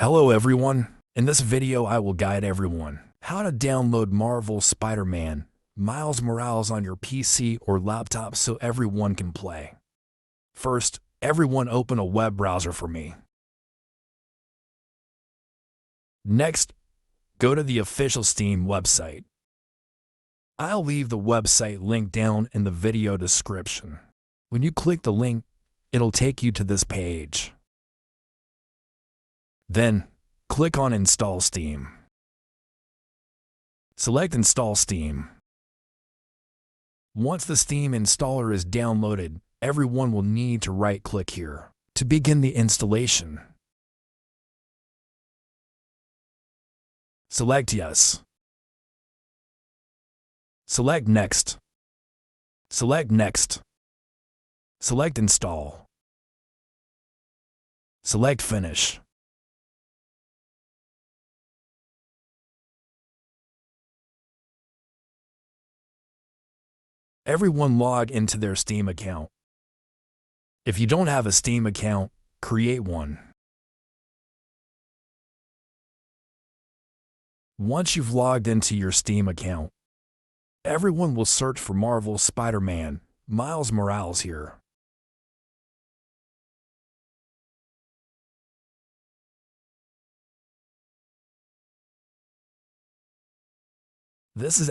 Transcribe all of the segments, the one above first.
Hello everyone. In this video I will guide everyone how to download Marvel Spider-Man Miles Morales on your PC or laptop so everyone can play. First, everyone open a web browser for me. Next, go to the official Steam website. I'll leave the website link down in the video description. When you click the link, it'll take you to this page. Then, click on Install Steam. Select Install Steam. Once the Steam installer is downloaded, everyone will need to right-click here to begin the installation. Select Yes. Select Next. Select Next. Select Install. Select Finish. Everyone log into their Steam account. If you don't have a Steam account, create one. Once you've logged into your Steam account, everyone will search for Marvel Spider-Man Miles Morales here. This is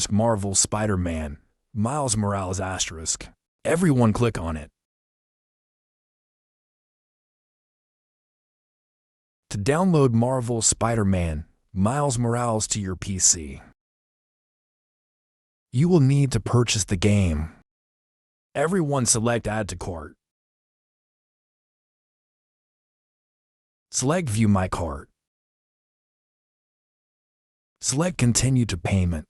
* Marvel Spider-Man Miles Morales *. Everyone click on it. To download Marvel Spider-Man Miles Morales to your PC, you will need to purchase the game. Everyone select Add to Cart. Select View My Cart. Select Continue to Payment.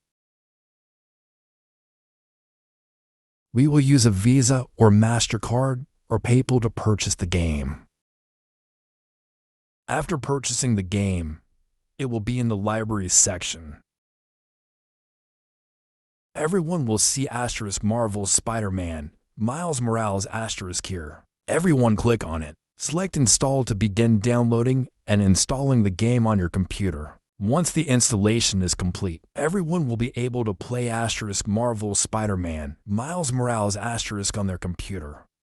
We will use a Visa or MasterCard or PayPal to purchase the game. After purchasing the game, it will be in the Libraries section. Everyone will see * Marvel Spider-Man Miles Morales * here. Everyone click on it. Select Install to begin downloading and installing the game on your computer. Once the installation is complete, everyone will be able to play * Marvel Spider-Man Miles Morales * on their computer.